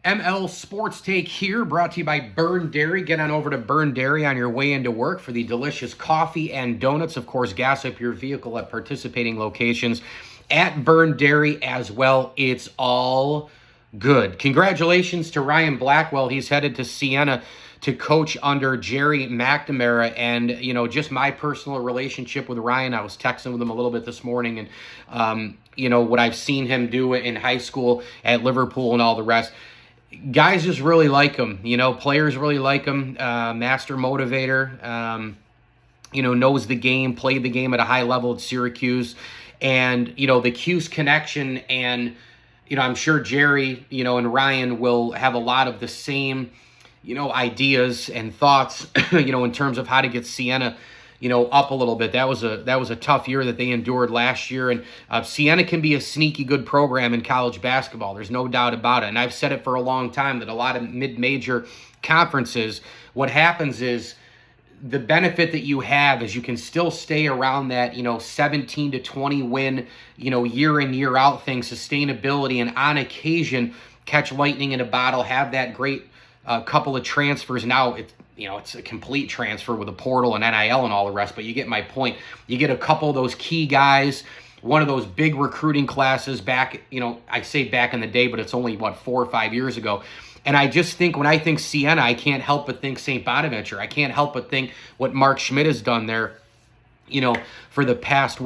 ML Sports Take here, brought to you by Burn Dairy. Get on over to Burn Dairy on your way into work for the delicious coffee and donuts. Of course, gas up your vehicle at participating locations at Burn Dairy as well. It's all good. Congratulations to Ryan Blackwell. He's headed to Siena to coach under Jerry McNamara. And, you know, just my personal relationship with Ryan, I was texting with him a little bit this morning, and, you know, what I've seen him do in high school at Liverpool and all the rest. Guys just really like him, you know, players really like him, master motivator, you know, knows the game, played the game at a high level at Syracuse, and, you know, the Cuse connection, and, you know, I'm sure Jerry, you know, and Ryan will have a lot of the same, you know, ideas and thoughts, you know, in terms of how to get Siena, you know, up a little bit. That was a tough year that they endured last year, and Siena can be a sneaky good program in college basketball. There's no doubt about it, and I've said it for a long time that a lot of mid-major conferences, what happens is the benefit that you have is you can still stay around that, you know, 17 to 20 win, you know, year in, year out thing, sustainability, and on occasion catch lightning in a bottle, have that great couple of transfers. Now it's a complete transfer with a portal and NIL and all the rest, but you get my point. You get a couple of those key guys, one of those big recruiting classes back, you know, I say back in the day, but it's only, 4 or 5 years ago. And I just think when I think Siena, I can't help but think St. Bonaventure. I can't help but think what Mark Schmidt has done there, you know, for the past,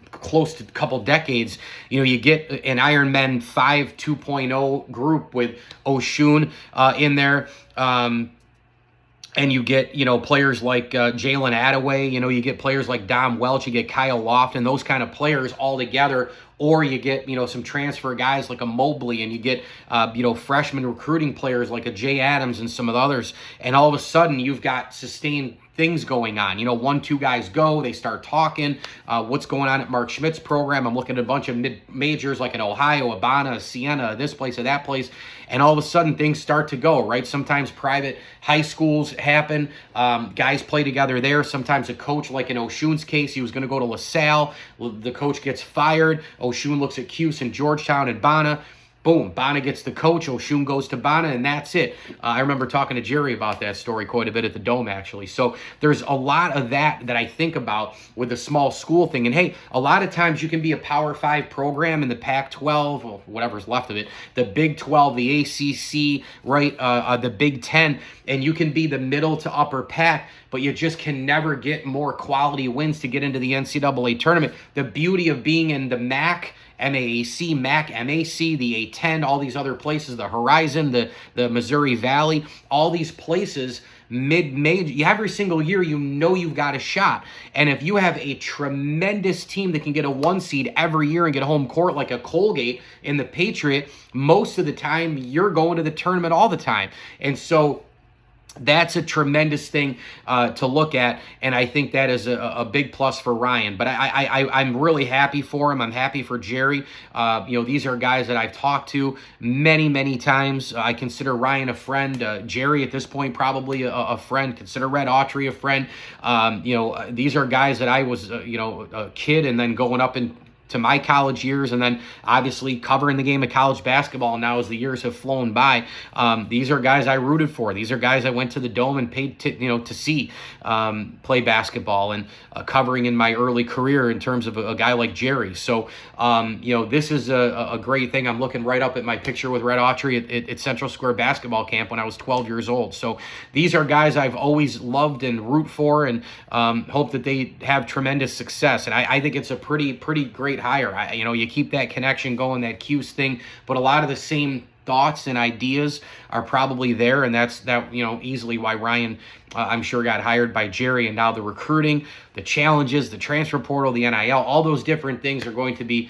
close to a couple decades. You know, you get an Ironman 5 2.0 group with Oshun in there. And you get, you know, players like Jalen Attaway, you know, you get players like Dom Welch, you get Kyle Lofton, those kind of players all together. Or you get, you know, some transfer guys like a Mobley, and you get, you know, freshman recruiting players like a Jay Adams and some of the others. And all of a sudden you've got sustained things going on. You know, 1-2 guys go, they start talking. What's going on at Mark Schmidt's program? I'm looking at a bunch of mid-majors like in Ohio, Urbana, Siena, this place or that place. And all of a sudden things start to go, right? Sometimes private high schools happen. Guys play together there. Sometimes a coach, like in Oshun's case, he was going to go to LaSalle. The coach gets fired. Oshun looks at Cuse and Georgetown and Bana. Boom, Bana gets the coach, Oshun goes to Bana, and that's it. I remember talking to Jerry about that story quite a bit at the Dome, actually. So there's a lot of that I think about with the small school thing. And hey, a lot of times you can be a Power 5 program in the Pac-12, or whatever's left of it, the Big 12, the ACC, right, the Big 10, and you can be the middle to upper pack, but you just can never get more quality wins to get into the NCAA tournament. The beauty of being in the MAC, MAAC, MAC, MAC, the A10, all these other places, the Horizon, the Missouri Valley, all these places, mid-major, every single year you know you've got a shot. And if you have a tremendous team that can get a 1 seed every year and get home court like a Colgate in the Patriot, most of the time you're going to the tournament all the time. And so that's a tremendous thing to look at, and I think that is a big plus for Ryan. But I'm really happy for him. I'm happy for Jerry. You know, these are guys that I've talked to many, many times. I consider Ryan a friend. Jerry, at this point, probably a friend. Consider Red Autry a friend. You know, these are guys that I was, you know, a kid, and then going up to my college years, and then obviously covering the game of college basketball now as the years have flown by. These are guys I rooted for. These are guys I went to the Dome and paid to see play basketball, and covering in my early career in terms of a guy like Jerry. So, you know, this is a great thing. I'm looking right up at my picture with Red Autry at Central Square basketball camp when I was 12 years old. So these are guys I've always loved and root for, and hope that they have tremendous success. And I think it's a pretty great hire. You know, you keep that connection going, that Cuse thing, but a lot of the same thoughts and ideas are probably there, and that's you know, easily why Ryan, I'm sure, got hired by Jerry. And now the recruiting, the challenges, the transfer portal, the NIL, all those different things are going to be,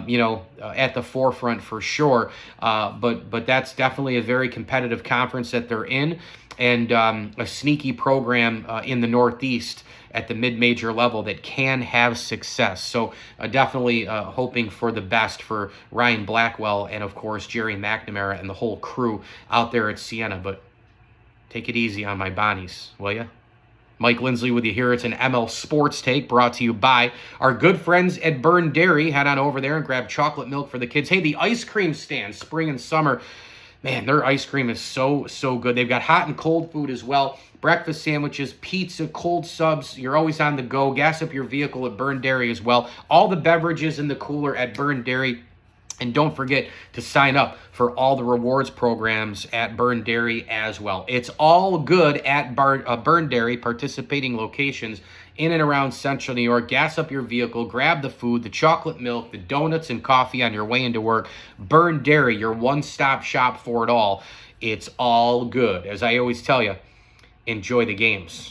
you know, at the forefront for sure. But that's definitely a very competitive conference that they're in, and a sneaky program in the Northeast at the mid-major level that can have success. So definitely hoping for the best for Ryan Blackwell and, of course, Jerry McNamara and the whole crew out there at Siena. But take it easy on my Bonnies, will ya? Mike Lindsley with you here. It's an ML Sports Take brought to you by our good friends at Burn Dairy. Head on over there and grab chocolate milk for the kids. Hey, the ice cream stand, spring and summer, Man, their ice cream is so, so good. They've got hot and cold food as well. Breakfast sandwiches, pizza, cold subs. You're always on the go. Gas up your vehicle at Burn Dairy as well. All the beverages in the cooler at Burn Dairy. And don't forget to sign up for all the rewards programs at Burn Dairy as well. It's all good at Burn Dairy participating locations in and around Central New York. Gas up your vehicle, grab the food, the chocolate milk, the donuts and coffee on your way into work. Burn Dairy, your one-stop shop for it all. It's all good. As I always tell you, enjoy the games.